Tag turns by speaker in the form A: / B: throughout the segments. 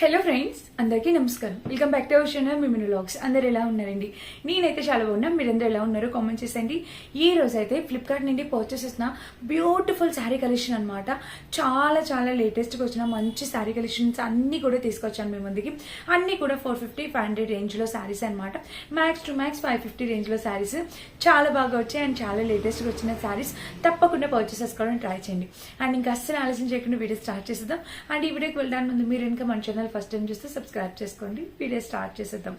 A: Hello friends, అందరికీ నమస్కారం. Welcome back to our channel మిమిని వ్లాగ్స్. అందరు ఎలా ఉన్నారండి? నేనైతే చాలా బాగున్నా. మీరందరూ ఎలా ఉన్నారో కామెంట్ చేసేయండి. ఈ రోజు అయితే ఫ్లిప్కార్ట్ నుండి పర్చేస్ చేసిన బ్యూటిఫుల్ శారీ కలెక్షన్ అనమాట. చాలా చాలా లేటెస్ట్గా వచ్చిన మంచి శారీ కలెక్షన్స్ అన్ని కూడా తీసుకొచ్చాను మీ ముందుకి. అన్ని కూడా 450-500 రేంజ్లో శారీస్ అనమాట. మ్యాక్స్ టు మ్యాక్స్ 550 రేంజ్లో శారీస్ చాలా బాగా వచ్చాయి అండ్ చాలా లేటెస్ట్గా వచ్చిన శారీస్ తప్పకుండా పర్చేస్ చేసుకోవడం ట్రై చేయండి. అండ్ ఇంకా అస్సలు ఆలోచన చేయకుండా వీడియో స్టార్ట్ చేసేద్దాం. అండ్ ఈ వీడియోకి వెళ్ళడానికి ముందు మీరు ఇంకా మన ఛానల్ ఫస్ట్ టైం చూస్తే సబ్స్క్రైబ్ చేసుకోండి. వీడియో స్టార్ట్ చేసేద్దాం.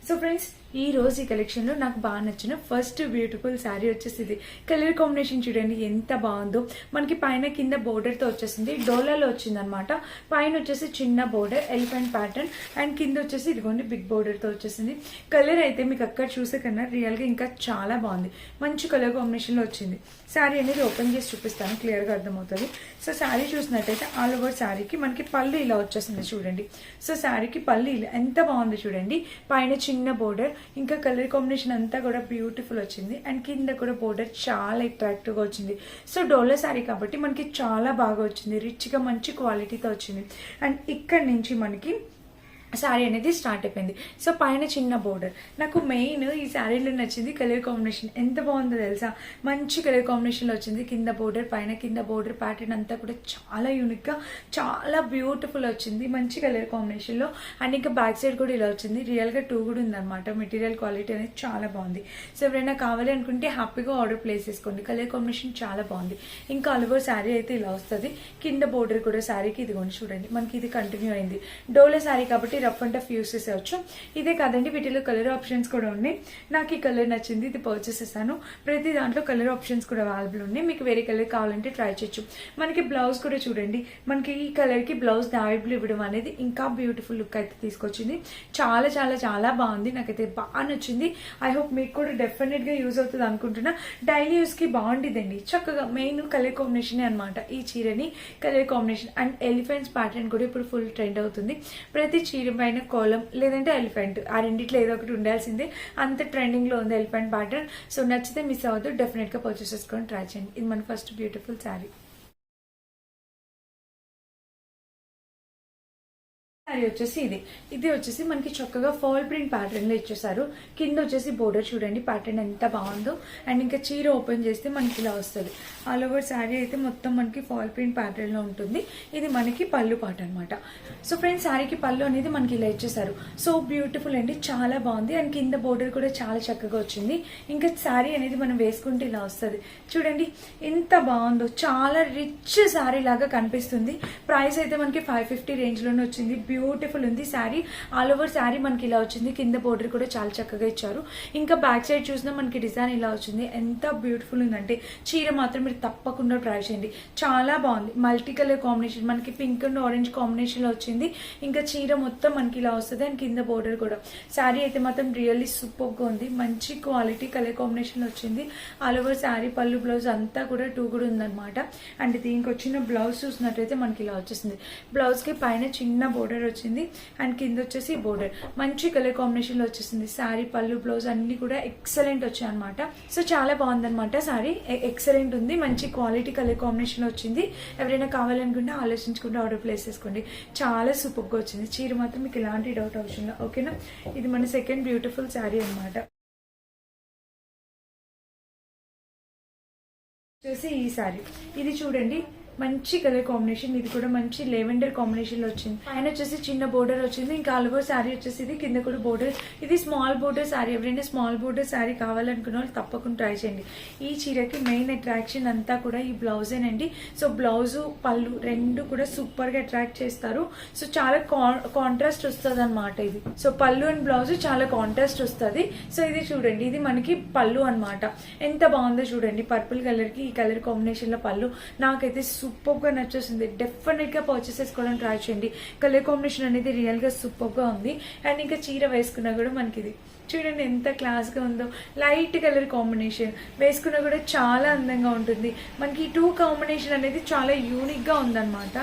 A: సో ఫ్రెండ్స్, ఈ రోజు ఈ కలెక్షన్ లో నాకు బాగా నచ్చిన ఫస్ట్ బ్యూటిఫుల్ శారీ వచ్చేసి ఇది. కలర్ కాంబినేషన్ చూడండి ఎంత బాగుందో. మనకి పైన కింద బోర్డర్ తో వచ్చేసింది, డోలాలో వచ్చింది అనమాట. పైన వచ్చేసి చిన్న బోర్డర్ ఎలిఫెంట్ ప్యాటర్న్ అండ్ కింద వచ్చేసి ఇదిగోండి బిగ్ బోర్డర్ తో వచ్చేసింది. కలర్ అయితే మీకు అక్కడ చూసే కన్నా రియల్ గా ఇంకా చాలా బాగుంది. మంచి కలర్ కాంబినేషన్ లో వచ్చింది. శారీ అనేది ఓపెన్ చేసి చూపిస్తాను, క్లియర్ గా అర్థమవుతుంది. సో శారీ చూసినట్టయితే ఆల్ ఓవర్ శారీకి మనకి పళ్ళు ఇలా వచ్చేసింది చూడండి. సో శారీకి పళ్ళు ఇలా ఎంత బాగుంది చూడండి. పైన చిన్న బోర్డర్, ఇంకా కలర్ కాంబినేషన్ అంతా కూడా బ్యూటిఫుల్ వచ్చింది అండ్ కింద కూడా బోర్డర్ చాలా అట్రాక్టివ్ గా వచ్చింది. సో డోలా శారీ కాబట్టి మనకి చాలా బాగా వచ్చింది, రిచ్ గా మంచి క్వాలిటీతో వచ్చింది. అండ్ ఇక్కడ నుంచి మనకి శారీ అనేది స్టార్ట్ అయిపోయింది. సో పైన చిన్న బోర్డర్. నాకు మెయిన్ ఈ శారీలో నచ్చింది కలర్ కాంబినేషన్. ఎంత బాగుందో తెలుసా, మంచి కలర్ కాంబినేషన్లో వచ్చింది. కింద బోర్డర్, పైన కింద బోర్డర్ ప్యాటర్న్ అంతా కూడా చాలా యూనిక్గా చాలా బ్యూటిఫుల్ వచ్చింది, మంచి కలర్ కాంబినేషన్లో. అండ్ ఇంకా బ్యాక్ సైడ్ కూడా ఇలా వచ్చింది. రియల్గా 2 కూడా ఉందన్నమాట. మెటీరియల్ క్వాలిటీ అనేది చాలా బాగుంది. సో ఎవరైనా కావాలి అనుకుంటే హ్యాపీగా ఆర్డర్ ప్లేస్ చేసుకోండి. కలర్ కాంబినేషన్ చాలా బాగుంది. ఇంకా ఆల్ ఓవర్ శారీ అయితే ఇలా వస్తుంది. కింద బోర్డర్ కూడా శారీకి ఇదిగోండి చూడండి, మనకి ఇది కంటిన్యూ అయింది. డోలా శారీ కాబట్టి రఫ్ అండ్ టఫ్ యూస్ చేసేవచ్చు. ఇదే కాదండి, వీటిలో కలర్ ఆప్షన్స్ కూడా ఉన్నాయి. నాకు ఈ కలర్ నచ్చింది, ఇది పర్చేస్ చేశాను. ప్రతి దాంట్లో కలర్ ఆప్షన్స్ కూడా అవైలబుల్ ఉన్నాయి. మీకు వేరే కలర్ కావాలంటే ట్రై చేయొచ్చు. మనకి బ్లౌజ్ కూడా చూడండి, మనకి ఈ కలర్ కి బ్లౌజ్ అవైలబుల్ ఇవ్వడం అనేది ఇంకా బ్యూటిఫుల్ లుక్ అయితే తీసుకొచ్చింది. చాలా చాలా చాలా బాగుంది, నాకైతే బాగా నచ్చింది. ఐ హోప్ మీకు కూడా డెఫినెట్ గా యూజ్ అవుతుంది అనుకుంటున్నా. డైలీ యూస్ కి బాగుండిద్దండి, చక్కగా మెయిన్ కలర్ కాంబినేషన్ అనమాట. ఈ చీరని colour combination and elephants pattern కూడా ఇప్పుడు ఫుల్ ట్రెండ్ అవుతుంది. ప్రతి చీర పైన కోలం లేదంటే ఎలిఫెంట్, ఆ రెండిట్లో ఏదో ఒకటి ఉండాల్సిందే. అంత ట్రెండింగ్ లో ఉంది ఎలిఫెంట్ ప్యాటర్న్. సో నచ్చితే మిస్ అవ్వద్దు, డెఫినెట్ గా పర్చేస్ చేసుకొని ట్రై చేయండి. ఇది మన ఫస్ట్ బ్యూటిఫుల్ శారీ. శారీ వచ్చేసి ఇది వచ్చేసి మనకి చక్కగా ఫాల్ ప్రింట్ ప్యాటర్న్ లో ఇచ్చేసారు. కింద వచ్చేసి బోర్డర్ చూడండి, ప్యాటర్న్ ఎంత బాగుందో. అండ్ ఇంకా చీర ఓపెన్ చేస్తే మనకి ఇలా వస్తుంది. ఆల్ ఓవర్ శారీ అయితే మొత్తం మనకి ఫాల్ ప్రింట్ ప్యాటర్న్ లో ఉంటుంది. ఇది మనకి పళ్ళు పాట అనమాట. సో ఫ్రెండ్స్, శారీకి పళ్ళు అనేది మనకి ఇలా ఇచ్చేసారు. సో బ్యూటిఫుల్ అండి, చాలా బాగుంది. అండ్ కింద బోర్డర్ కూడా చాలా చక్కగా వచ్చింది. ఇంకా శారీ అనేది మనం వేసుకుంటే ఇలా వస్తుంది చూడండి, ఎంత బాగుందో. చాలా రిచ్ శారీ లాగా కనిపిస్తుంది. ప్రైస్ అయితే మనకి 550 రేంజ్ లోనే వచ్చింది. బ్యూటిఫుల్ ఉంది శారీ. ఆల్ ఓవర్ శారీ మనకి ఇలా వచ్చింది. కింద బోర్డర్ కూడా చాలా చక్కగా ఇచ్చారు. ఇంకా బ్యాక్ సైడ్ చూసినా మనకి డిజైన్ ఇలా వచ్చింది. ఎంత బ్యూటిఫుల్ ఉందంటే చీర మాత్రం మీరు తప్పకుండా ట్రై చేయండి, చాలా బాగుంది. మల్టీ కలర్ కాంబినేషన్, మనకి పింక్ అండ్ ఆరెంజ్ కాంబినేషన్ లో వచ్చింది. ఇంకా చీర మొత్తం మనకి ఇలా వస్తుంది. అండ్ కింద బోర్డర్ కూడా. శారీ అయితే మాత్రం రియల్లీ సూపర్ గా ఉంది, మంచి క్వాలిటీ కలర్ కాంబినేషన్ లో వచ్చింది. ఆల్ ఓవర్ శారీ పళ్ళు బ్లౌజ్ అంతా కూడా 2 కూడా ఉందన్నమాట. అండ్ దీనికి వచ్చిన బ్లౌజ్ చూసినట్టయితే మనకి ఇలా వచ్చేసింది. బ్లౌజ్ కి పైన చిన్న బోర్డర్ వచ్చింది అండ్ కింద వచ్చేసి బోర్డర్ మంచి కలర్ కాంబినేషన్ లో వచ్చేసింది. శారీ పళ్ళు బ్లౌజ్ అన్ని కూడా ఎక్సలెంట్ వచ్చాయి అనమాట. సో చాలా బాగుందన్నమాట. శారీ ఎక్సలెంట్ ఉంది, మంచి క్వాలిటీ కలర్ కాంబినేషన్ లో వచ్చింది. ఎవరైనా కావాలనుకుంటే ఆలోచించుకుంటే ఆర్డర్ ప్లేస్ చేసుకోండి. చాలా సూపర్ గా వచ్చింది. చీర మాత్రం మీకు ఎలాంటి డౌట్ అవసరం లేదు, ఓకేనా? ఇది మన సెకండ్ బ్యూటిఫుల్ శారీ అనమాట. చూసి ఈ శారీ ఇది చూడండి, మంచి కలర్ కాంబినేషన్. ఇది కూడా మంచి లెవెండర్ కాంబినేషన్ లో వచ్చింది. పైన వచ్చేసి చిన్న బోర్డర్ వచ్చింది. ఇంకా ఆల్ ఓవర్ శారీ వచ్చేసి ఇది కింద కూడా బోర్డర్. ఇది స్మాల్ బోర్డర్ శారీ. ఎవరైనా స్మాల్ బోర్డర్ శారీ కావాలనుకున్న వాళ్ళు తప్పకుండా ట్రై చేయండి. ఈ చీరకి మెయిన్ అట్రాక్షన్ అంతా కూడా ఈ బ్లౌజేనండి. సో బ్లౌజ్ పళ్ళు రెండు కూడా సూపర్ గా అట్రాక్ట్ చేస్తారు. సో చాలా కాంట్రాస్ట్ వస్తుంది అనమాట ఇది. సో పళ్ళు అండ్ బ్లౌజ్ చాలా కాంట్రాస్ట్ వస్తుంది. సో ఇది చూడండి, ఇది మనకి పళ్ళు అనమాట. ఎంత బాగుందో చూడండి, పర్పుల్ కలర్ కి ఈ కలర్ కాంబినేషన్ లో పళ్ళు. నాకైతే సూపర్ గా నచ్చేసింది. డెఫినెట్ గా పర్చేస్ చేసుకోవడానికి ట్రై చేయండి. కలర్ కాంబినేషన్ అనేది రియల్ గా సూపర్ గా ఉంది. అండ్ ఇంకా చీర వేసుకున్నా కూడా మనకి ఇది చూడండి ఎంత క్లాస్ గా ఉందో. లైట్ కలర్ కాంబినేషన్ వేసుకున్నా కూడా చాలా అందంగా ఉంటుంది. మనకి ఈ 2 కాంబినేషన్ అనేది చాలా యూనిక్ గా ఉందన్నమాట.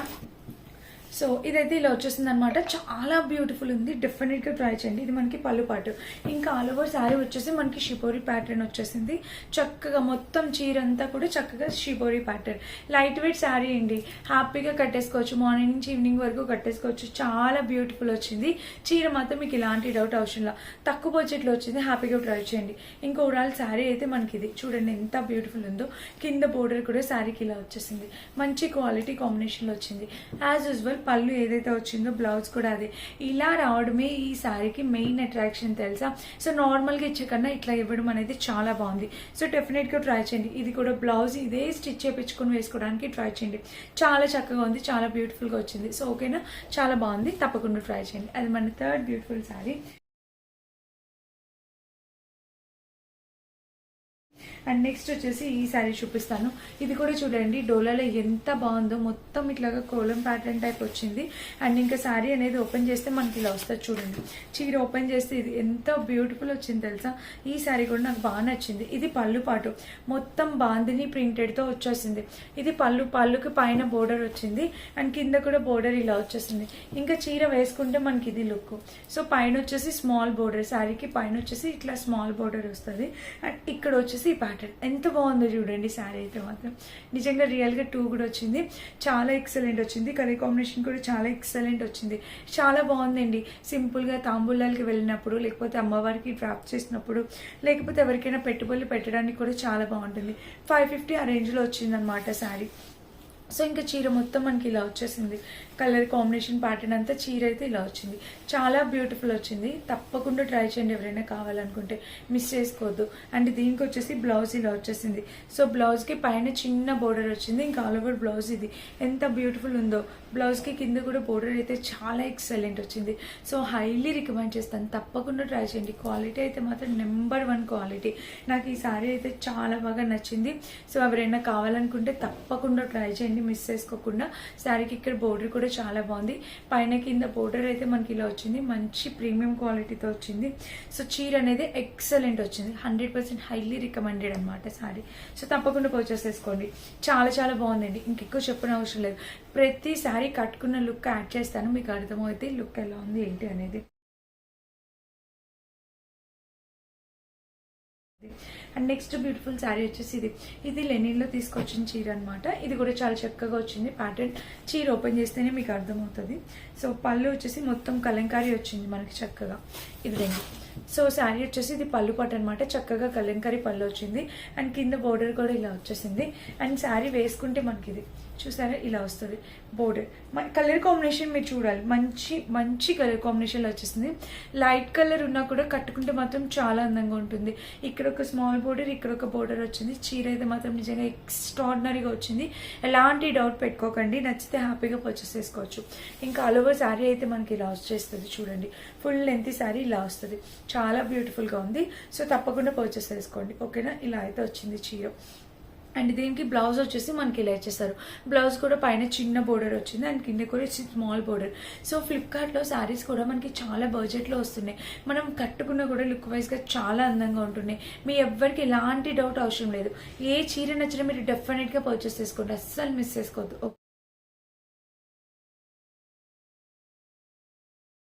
A: సో సో ఇదైతే ఇలా వచ్చేస్తుంది అనమాట. చాలా బ్యూటిఫుల్ ఉంది, డెఫినెట్గా ట్రై చేయండి. ఇది మనకి పళ్ళు పాటు. ఇంకా ఆల్ ఓవర్ శారీ వచ్చేసి మనకి షిపోరి ప్యాటర్న్ వచ్చేసింది. చక్కగా మొత్తం చీర అంతా కూడా చక్కగా షిపోరి ప్యాటర్న్. లైట్ వెయిట్ శారీ అండి, హ్యాపీగా కట్టేసుకోవచ్చు, మార్నింగ్ నుంచి ఈవినింగ్ వరకు కట్టేసుకోవచ్చు. చాలా బ్యూటిఫుల్ వచ్చింది చీర మాత్రం. మీకు ఇలాంటి డౌట్ అవసరంలా, తక్కువ బడ్జెట్లో వచ్చింది, హ్యాపీగా ట్రై చేయండి. ఇంకా ఓవరాల్ శారీ అయితే మనకి ఇది చూడండి ఎంత బ్యూటిఫుల్ ఉందో. కింద బోర్డర్ కూడా శారీకి ఇలా వచ్చేసింది, మంచి క్వాలిటీ కాంబినేషన్లో వచ్చింది. యాజ్ యూజువల్ పళ్ళు ఏదైతే వచ్చిందో బ్లౌజ్ కూడా అదే. ఇలా రావడమే ఈ శారీకి మెయిన్ అట్రాక్షన్ తెలుసా. సో నార్మల్గా ఇచ్చే కన్నా ఇట్లా ఇవ్వడం అనేది చాలా బాగుంది. సో డెఫినెట్గా ట్రై చేయండి. ఇది కూడా బ్లౌజ్ ఇదే స్టిచ్ చేయించుకొని వేసుకోవడానికి ట్రై చేయండి. చాలా చక్కగా ఉంది, చాలా బ్యూటిఫుల్గా వచ్చింది. సో ఓకేనా, చాలా బాగుంది, తప్పకుండా ట్రై చేయండి. అది మన third beautiful sari. And next వచ్చేసి ఈ శారీ చూపిస్తాను. ఇది కూడా చూడండి డోలాలో ఎంత బాగుందో, మొత్తం ఇట్లాగా కోలం ప్యాటర్న్ టైప్ వచ్చింది. అండ్ ఇంకా శారీ అనేది ఓపెన్ చేస్తే మనకి ఇలా వస్తుంది చూడండి. చీర ఓపెన్ చేస్తే ఇది ఎంత బ్యూటిఫుల్ వచ్చింది తెలుసా. ఈ శారీ కూడా నాకు బాగా నచ్చింది. ఇది పళ్ళు పాటు, మొత్తం బాందిని ప్రింటెడ్తో వచ్చేసింది. ఇది పళ్ళుకి పైన బోర్డర్ వచ్చింది అండ్ కింద కూడా బోర్డర్ ఇలా వచ్చేసింది. ఇంకా చీర వేసుకుంటే మనకి ఇది లుక్. సో పైన వచ్చేసి స్మాల్ బోర్డర్, శారీకి పైన వచ్చేసి ఇట్లా స్మాల్ బోర్డర్ వస్తుంది. అండ్ ఇక్కడ వచ్చేసి ప్యాటర్న్ ఎంత బాగుందో చూడండి. శారీ అయితే మాత్రం నిజంగా రియల్గా 2 కూడా వచ్చింది, చాలా ఎక్సలెంట్ వచ్చింది. కలర్ కాంబినేషన్ కూడా చాలా ఎక్సలెంట్ వచ్చింది, చాలా బాగుందండి. సింపుల్గా తాంబూలాలకి వెళ్ళినప్పుడు, లేకపోతే అమ్మవారికి డ్రాప్ చేసినప్పుడు, లేకపోతే ఎవరికైనా పెట్టుబడులు పెట్టడానికి కూడా చాలా బాగుంటుంది. 550 ఆ రేంజ్లో వచ్చిందనమాట శారీ. సో ఇంకా చీర మొత్తం మనకి ఇలా వచ్చేసింది. కలర్ కాంబినేషన్ ప్యాటర్న్ అంతా చీర అయితే ఇలా వచ్చింది, చాలా బ్యూటిఫుల్ వచ్చింది. తప్పకుండా ట్రై చేయండి ఎవరైనా కావాలనుకుంటే, మిస్ చేసుకోవద్దు. అండ్ దీనికి వచ్చేసి బ్లౌజ్ ఇలా వచ్చేసింది. సో బ్లౌజ్కి పైన చిన్న బోర్డర్ వచ్చింది, ఇంకా ఆల్ ఓవర్ బ్లౌజ్ ఇది ఎంత బ్యూటిఫుల్ ఉందో. బ్లౌజ్కి కింద కూడా బోర్డర్ అయితే చాలా ఎక్సలెంట్ వచ్చింది. సో హైలీ రికమెండ్ చేస్తాను, తప్పకుండా ట్రై చేయండి. క్వాలిటీ అయితే మాత్రం నెంబర్ 1 క్వాలిటీ. నాకు ఈ శారీ అయితే చాలా బాగా నచ్చింది. సో ఎవరైనా కావాలనుకుంటే తప్పకుండా ట్రై చేయండి, మిస్ చేసుకోకుండా. శారీకి ఇక్కడ బోర్డర్ కూడా చాలా బాగుంది, పైన కింద బోర్డర్ అయితే మనకి ఇలా వచ్చింది, మంచి ప్రీమియం క్వాలిటీతో వచ్చింది. సో చీర అనేది ఎక్సలెంట్ వచ్చింది, 100% హైలీ రికమెండెడ్ అనమాట శారీ. సో తప్పకుండా పర్చేస్ చేసుకోండి, చాలా చాలా బాగుందండి. ఇంకెక్కువ చెప్పిన అవసరం లేదు. ప్రతి శారీ కట్టుకున్న లుక్ యాడ్ చేస్తాను, మీకు అర్థమవుతుంది లుక్ ఎలా ఉంది ఏంటి అనేది. అండ్ నెక్స్ట్ బ్యూటిఫుల్ శారీ వచ్చేసి ఇది లెనిన్లో తీసుకొచ్చిన చీర అనమాట. ఇది కూడా చాలా చక్కగా వచ్చింది ప్యాటర్న్. చీర ఓపెన్ చేస్తేనే మీకు అర్థమవుతుంది. సో పళ్ళు వచ్చేసి మొత్తం కలంకారీ వచ్చింది మనకి చక్కగా, ఇది రెండు. సో శారీ వచ్చేసి ఇది పళ్ళు పాటు అనమాట, చక్కగా కలంకారీ పళ్ళు వచ్చింది. అండ్ కింద బోర్డర్ కూడా ఇలా వచ్చేసింది. అండ్ శారీ వేసుకుంటే మనకి ఇది చూసారా ఇలా వస్తుంది బోర్డర్. కలర్ కాంబినేషన్ మీరు చూడాలి, మంచి మంచి కలర్ కాంబినేషన్లో వచ్చేసింది. లైట్ కలర్ ఉన్నా కూడా కట్టుకుంటే మాత్రం చాలా అందంగా ఉంటుంది. ఇక్కడ ఒక స్మాల్ బోర్డర్, ఇక్కడ ఒక బోర్డర్ వచ్చింది. చీర అయితే మాత్రం నిజంగా ఎక్స్ట్రాడినరీగా వచ్చింది, ఎలాంటి డౌట్ పెట్టుకోకండి. నచ్చితే హ్యాపీగా పర్చేస్ చేసుకోవచ్చు. ఇంకా ఆల్ ఓవర్ శారీ అయితే మనకి ఇలా వచ్చేస్తుంది చూడండి, ఫుల్ లెంత్ శారీ ఇలా వస్తుంది, చాలా బ్యూటిఫుల్గా ఉంది. సో తప్పకుండా పర్చేస్ చేసుకోండి, ఓకేనా. ఇలా అయితే వచ్చింది చీర. అండ్ దీనికి బ్లౌజ్ వచ్చేసి మనకి ఇలా ఇచ్చేస్తారు. బ్లౌజ్ కూడా పైన చిన్న బోర్డర్ వచ్చింది అండ్ కింద కూడా స్మాల్ బోర్డర్. సో ఫ్లిప్కార్ట్లో శారీస్ కూడా మనకి చాలా బడ్జెట్లో వస్తున్నాయి, మనం కట్టుకున్న కూడా లుక్ వైజ్గా చాలా అందంగా ఉంటున్నాయి. మీ ఎవ్వరికి ఎలాంటి డౌట్ అవసరం లేదు. ఏ చీర నచ్చినా మీరు డెఫినెట్గా పర్చేస్ చేసుకోండి, అస్సలు మిస్ చేసుకోవద్దు.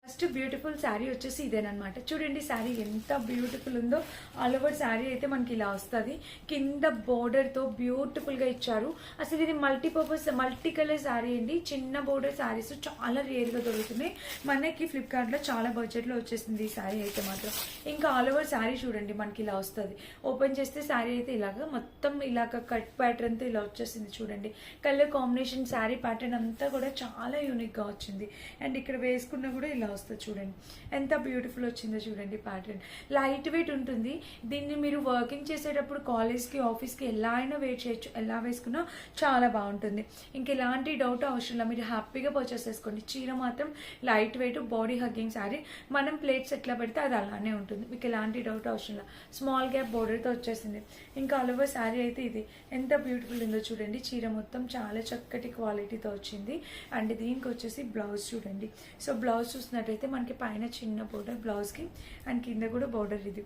A: ఫస్ట్ బ్యూటిఫుల్ శారీ వచ్చేసి ఇదేనమాట. చూడండి శారీ ఎంత బ్యూటిఫుల్ ఉందో. ఆల్ ఓవర్ శారీ అయితే మనకి ఇలా వస్తుంది, కింద బోర్డర్తో బ్యూటిఫుల్గా ఇచ్చారు. అసలు ఇది మల్టీపర్పస్ మల్టీ కలర్ శారీ అండి. చిన్న బోర్డర్ శారీస్ చాలా రేర్గా దొరుకుతున్నాయి మనకి ఫ్లిప్కార్ట్లో, చాలా బడ్జెట్లో వచ్చేసింది ఈ శారీ అయితే మాత్రం. ఇంకా ఆల్ ఓవర్ శారీ చూడండి మనకి ఇలా వస్తుంది. ఓపెన్ చేస్తే శారీ అయితే ఇలాగా మొత్తం ఇలాగ కట్ ప్యాటర్న్తో ఇలా వచ్చేసింది చూడండి. కలర్ కాంబినేషన్ శారీ ప్యాటర్న్ అంతా కూడా చాలా యూనిక్గా వచ్చింది. అండ్ ఇక్కడ వేసుకున్నా కూడా ఇలా వస్తుంది చూడండి, ఎంత బ్యూటిఫుల్ వచ్చిందో చూడండి ప్యాటర్న్. లైట్ వెయిట్ ఉంటుంది. దీన్ని మీరు వర్కింగ్ చేసేటప్పుడు కాలేజ్కి ఆఫీస్కి ఎలా అయినా వేర్ చేయొచ్చు, ఎలా వేసుకున్నా చాలా బాగుంటుంది. ఇంక ఎలాంటి డౌట్ అవసరం లేదు, మీరు హ్యాపీగా పర్చేస్ చేసుకోండి. చీర మాత్రం light weight body hugging sari, మనం ప్లేట్స్ ఎట్లా పెడితే అది అలానే ఉంటుంది, మీకు ఎలాంటి డౌట్ అవసరం లేదు. స్మాల్ గ్యాప్ బోర్డర్తో వచ్చేసింది. ఇంకా ఆల్ ఓవర్ శారీ అయితే ఇది ఎంత బ్యూటిఫుల్ ఉందో చూడండి. చీర మొత్తం చాలా చక్కటి క్వాలిటీతో వచ్చింది. అండ్ దీనికి వచ్చేసి బ్లౌజ్ చూడండి. సో బ్లౌజ్ చూసినట్టయితే మనకి పైన చిన్న బోర్డర్ బ్లౌజ్కి అండ్ కింద కూడా బోర్డర్ ఇది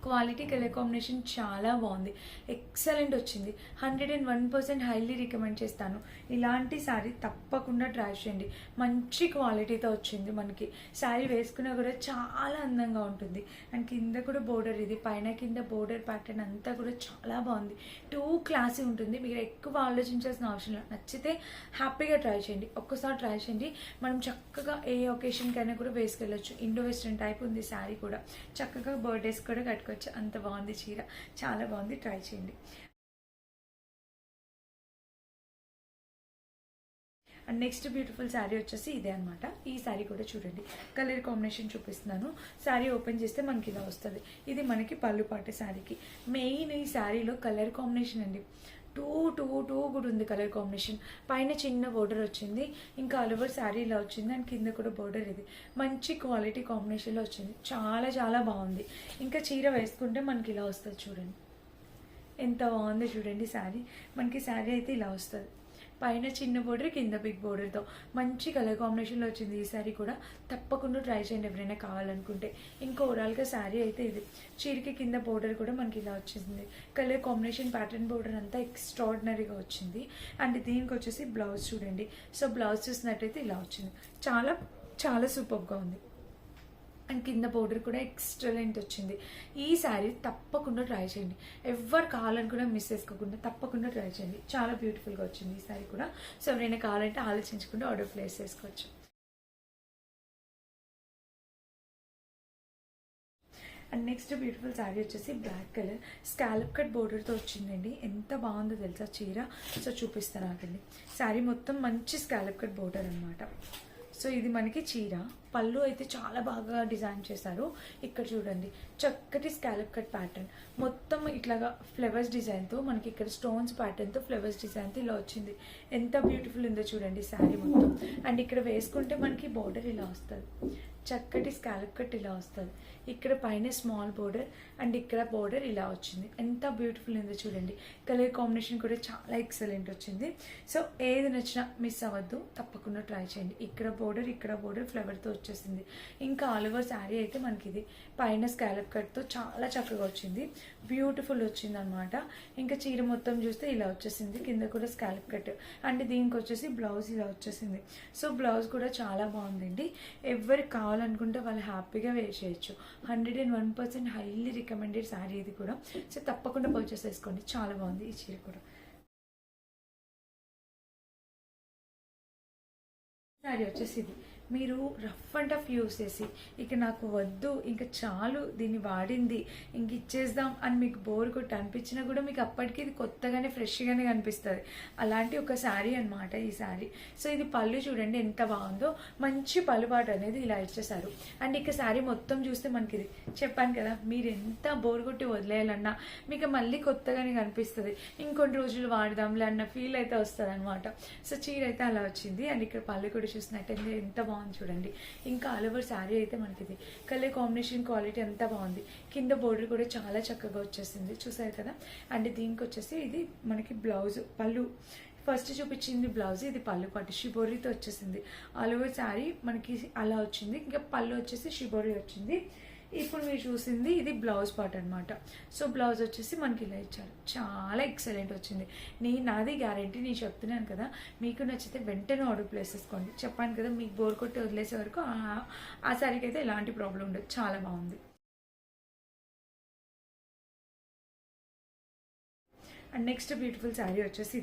A: క్వాలిటీ కలర్ కాంబినేషన్ చాలా బాగుంది, ఎక్సలెంట్ వచ్చింది. 101% హైలీ రికమెండ్ చేస్తాను. ఇలాంటి శారీ తప్పకుండా ట్రై చేయండి. మంచి క్వాలిటీతో వచ్చింది. మనకి శారీ వేసుకున్నా కూడా చాలా అందంగా ఉంటుంది. అండ్ కింద కూడా బోర్డర్, ఇది పైన కింద బోర్డర్ ప్యాటర్న్ అంతా కూడా చాలా బాగుంది. టూ క్లాసీ ఉంటుంది. మీరు ఎక్కువ ఆలోచించాల్సిన అవసరం లేదు. నచ్చితే హ్యాపీగా ట్రై చేయండి. ఒక్కసారి ట్రై చేయండి. మనం చక్కగా ఏ ఒకేషన్కైనా కూడా వేసుకెళ్ళచ్చు. ఇండో వెస్ట్రన్ టైప్ ఉంది శారీ కూడా. చక్కగా బర్త్డేస్ కూడా కట్టుకోవచ్చు. అంత బాగుంది చీర, చాలా బాగుంది. ట్రై చేయండి. అండ్ నెక్స్ట్ బ్యూటిఫుల్ శారీ వచ్చేసి ఇదే అనమాట. ఈ శారీ కూడా చూడండి, కలర్ కాంబినేషన్ చూపిస్తున్నాను. శారీ ఓపెన్ చేస్తే మనకి ఇలా వస్తుంది. ఇది మనకి పళ్ళు పాటు శారీకి. మెయిన్ ఈ శారీలో కలర్ కాంబినేషన్ అండి, టూ కూడా ఉంది కలర్ కాంబినేషన్. పైన చిన్న బోర్డర్ వచ్చింది, ఇంకా ఆల్ ఓవర్ శారీ ఇలా వచ్చింది. అండ్ కింద కూడా బోర్డర్ ఇది మంచి క్వాలిటీ కాంబినేషన్లో వచ్చింది. చాలా చాలా బాగుంది. ఇంకా చీర వేసుకుంటే మనకి ఇలా వస్తుంది చూడండి, ఎంత బాగుంది చూడండి శారీ. మనకి శారీ అయితే ఇలా వస్తుంది. పైన చిన్న బోర్డర్, కింద బిగ్ బోర్డర్తో మంచి కలర్ కాంబినేషన్లో వచ్చింది. ఈ శారీ కూడా తప్పకుండా ట్రై చేయండి ఎవరైనా కావాలనుకుంటే. ఇంకా ఓవరాల్గా శారీ అయితే ఇది. చీరకి కింద బోర్డర్ కూడా మనకి ఇలా వచ్చింది. కలర్ కాంబినేషన్ ప్యాటర్న్ బోర్డర్ అంతా ఎక్స్ట్రాడినరీగా వచ్చింది. అండ్ దీనికి వచ్చేసి బ్లౌజ్ చూడండి. సో బ్లౌజ్ చూసినట్టయితే ఇలా వచ్చింది. చాలా చాలా సూపర్గా ఉంది. అండ్ కింద బోర్డర్ కూడా ఎక్సలెంట్ వచ్చింది. ఈ శారీ తప్పకుండా ట్రై చేయండి. ఎవరు కావాలని కూడా మిస్ చేసుకోకుండా తప్పకుండా ట్రై చేయండి. చాలా బ్యూటిఫుల్గా వచ్చింది ఈ శారీ కూడా. సో ఎవరైనా కావాలంటే ఆలోచించకుండా ఆర్డర్ ప్లేస్ చేసుకోవచ్చు. అండ్ నెక్స్ట్ బ్యూటిఫుల్ శారీ వచ్చేసి బ్లాక్ కలర్ స్కాలప్ కట్ బోర్డర్తో వచ్చిందండి. ఎంత బాగుందో తెలుసా చీర. సో చూపిస్తాను ఆగండి. శారీ మొత్తం మంచి స్కాలప్ కట్ బోర్డర్ అనమాట. సో ఇది మనకి చీర. పళ్ళు అయితే చాలా బాగా డిజైన్ చేశారు. ఇక్కడ చూడండి, చక్కటి స్కాలప్ కట్ ప్యాటర్న్ మొత్తం ఇట్లాగా ఫ్లవర్స్ డిజైన్తో, మనకి ఇక్కడ స్టోన్స్ ప్యాటర్న్తో ఫ్లవర్స్ డిజైన్తో ఇలా వచ్చింది. ఎంత బ్యూటిఫుల్ ఉందో చూడండి శారీ మొత్తం. అండ్ ఇక్కడ వేసుకుంటే మనకి బోర్డర్ ఇలా వస్తుంది, చక్కటి స్కాలప్ కట్ ఇలా వస్తుంది. ఇక్కడ పైన స్మాల్ బోర్డర్ అండ్ ఇక్కడ బోర్డర్ ఇలా వచ్చింది. ఎంత బ్యూటిఫుల్ ఉందో చూడండి. కలర్ కాంబినేషన్ కూడా చాలా ఎక్సలెంట్ వచ్చింది. సో ఏది నచ్చినా మిస్ అవ్వద్దు, తప్పకుండా ట్రై చేయండి. ఇక్కడ బోర్డర్ ఫ్లవర్తో వచ్చేసింది. ఇంకా ఆల్ ఓవర్ శారీ అయితే మనకి ఇది పైన స్కాలప్ కట్తో చాలా చక్కగా వచ్చింది. బ్యూటిఫుల్ వచ్చింది అనమాట. ఇంకా చీర మొత్తం చూస్తే ఇలా వచ్చేసింది. కింద కూడా స్కాలప్ కట్. అండ్ దీనికి వచ్చేసి బ్లౌజ్ ఇలా వచ్చేసింది. సో బ్లౌజ్ కూడా చాలా బాగుందండి. ఎవరికి కావాలనుకుంటే వాళ్ళు హ్యాపీగా వేర్ చేయొచ్చు. 101% హైలీ రికమెండెడ్ శారీ ఇది కూడా. సో తప్పకుండా పర్చేస్ చేసుకోండి. చాలా బాగుంది ఈ చీర కూడా. శారీ వచ్చేసి ఇది. మీరు రఫ్ అండ్ టఫ్ యూస్ చేసి ఇక నాకు వద్దు, ఇంకా చాలు దీన్ని వాడింది, ఇంక ఇచ్చేద్దాం అని మీకు బోర్ కొట్టి అనిపించినా కూడా మీకు అప్పటికి ఇది కొత్తగానే ఫ్రెష్గానే కనిపిస్తుంది. అలాంటి ఒక శారీ అనమాట ఈ శారీ. సో ఇది పళ్ళు చూడండి ఎంత బాగుందో. మంచి పళ్ళుబాటు అనేది ఇలా ఇచ్చేసారు. అండ్ ఇక శారీ మొత్తం చూస్తే మనకి ఇది చెప్పాను కదా, మీరు ఎంత బోర్ కొట్టి వదిలేయాలన్నా మీకు మళ్ళీ కొత్తగానే కనిపిస్తుంది. ఇంకొన్ని రోజులు వాడదాంలే అన్న ఫీల్ అయితే వస్తుంది అనమాట. సో చీర అయితే అలా వచ్చింది. అండ్ ఇక్కడ పళ్ళు కూడా చూసినట్టయితే ఎంత బాగుంది చూడండి. ఇంకా ఆల్ ఓవర్ శారీ అయితే మనకి ఇది కలర్ కాంబినేషన్ క్వాలిటీ ఎంత బాగుంది. కింద బోర్డర్ కూడా చాలా చక్కగా వచ్చేసింది, చూసారు కదా. అండ్ దీనికి వచ్చేసి ఇది మనకి బ్లౌజ్, పళ్ళు ఫస్ట్ చూపించింది బ్లౌజ్, ఇది పళ్ళు పాటు షిబోరితో వచ్చేసింది. ఆల్ ఓవర్ శారీ మనకి అలా వచ్చింది. ఇంకా పళ్ళు వచ్చేసి షిబోరి వచ్చింది. ఇప్పుడు మీరు చూసింది ఇది బ్లౌజ్ పార్ట్ అనమాట. సో బ్లౌజ్ వచ్చేసి మనకి ఇలా ఇచ్చారు. చాలా ఎక్సలెంట్ వచ్చింది. నాది గ్యారంటీ, నేను చెప్తున్నాను కదా. మీకు నచ్చితే వెంటనే ఆర్డర్ ప్లేస్ చేసుకోండి. చెప్పాను కదా, మీకు బోర్ కొట్టి వదిలేసే వరకు ఆ శారీకి అయితే ఎలాంటి ప్రాబ్లం ఉండదు. చాలా బాగుంది. అండ్ నెక్స్ట్ బ్యూటిఫుల్ శారీ వచ్చేసి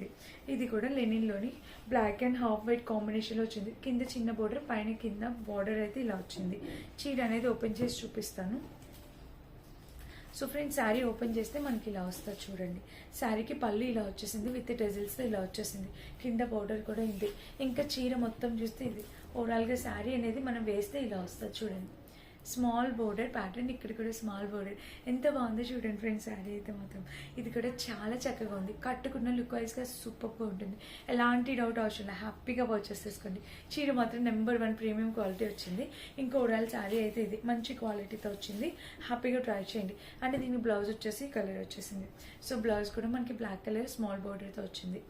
A: ఇది కూడా లెనిన్లోని బ్లాక్ అండ్ హాఫ్ వైట్ కాంబినేషన్లో వచ్చింది. కింద చిన్న బోర్డర్, పైన కింద బార్డర్ అయితే ఇలా వచ్చింది. చీర అనేది ఓపెన్ చేసి చూపిస్తాను. సో ఫ్రెండ్స్, శారీ ఓపెన్ చేస్తే మనకి ఇలా వస్తుంది చూడండి. శారీకి పళ్ళు ఇలా వచ్చేసింది, విత్ టెజిల్స్తో ఇలా వచ్చేసింది. కింద బోర్డర్ కూడా ఉంది. ఇంకా చీర మొత్తం చూస్తే ఇది ఓవరాల్గా శారీ అనేది మనం వేస్తే ఇలా వస్తుంది చూడండి. స్మాల్ బోర్డర్ ప్యాటర్న్, ఇక్కడ కూడా స్మాల్ బోర్డర్. ఎంత బాగుందో చూడండి ఫ్రెండ్స్ శారీ అయితే మాత్రం. ఇది కూడా చాలా చక్కగా ఉంది. కట్టుకున్న లుక్ వైజ్గా సూపర్గా ఉంటుంది. ఎలాంటి డౌట్ అవసరం లేదు, హ్యాపీగా పర్చేస్ చేసుకోండి. చీర మాత్రం నెంబర్ 1 ప్రీమియం క్వాలిటీ వచ్చింది. ఇంకా ఓవరాల్ శారీ అయితే ఇది మంచి క్వాలిటీతో వచ్చింది. హ్యాపీగా ట్రై చేయండి. అంటే దీని బ్లౌజ్ వచ్చేసి కలర్ వచ్చేసింది. సో బ్లౌజ్ కూడా మనకి బ్లాక్ కలర్ స్మాల్ బోర్డర్తో వచ్చింది.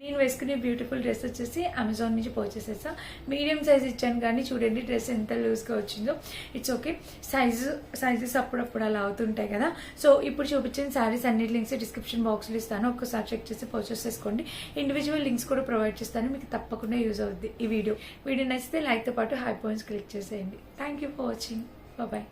A: నేను వేసుకునే బ్యూటిఫుల్ డ్రెస్ వచ్చేసి అమెజాన్ నుంచి పర్చేస్ చేసా. మీడియం సైజ్ ఇచ్చాను కానీ చూడండి డ్రెస్ ఎంత లూజ్గా వచ్చిందో. ఇట్స్ ఓకే, సైజెస్ అప్పుడప్పుడు అలా అవుతుంటాయి కదా. సో ఇప్పుడు చూపించిన శారీస్ అన్ని లింక్స్ డిస్క్రిప్షన్ బాక్స్లో ఇస్తాను, ఒక్కసారి చెక్ చేసి పర్చేస్ చేసుకోండి. ఇండివిజువల్ లింక్స్ కూడా ప్రొవైడ్ చేస్తాను, మీకు తప్పకుండా యూజ్ అవుద్ది ఈ వీడియో నచ్చితే లైక్తో పాటు హై పాయింట్స్ క్లిక్ చేసేయండి. Thank you for watching, bye.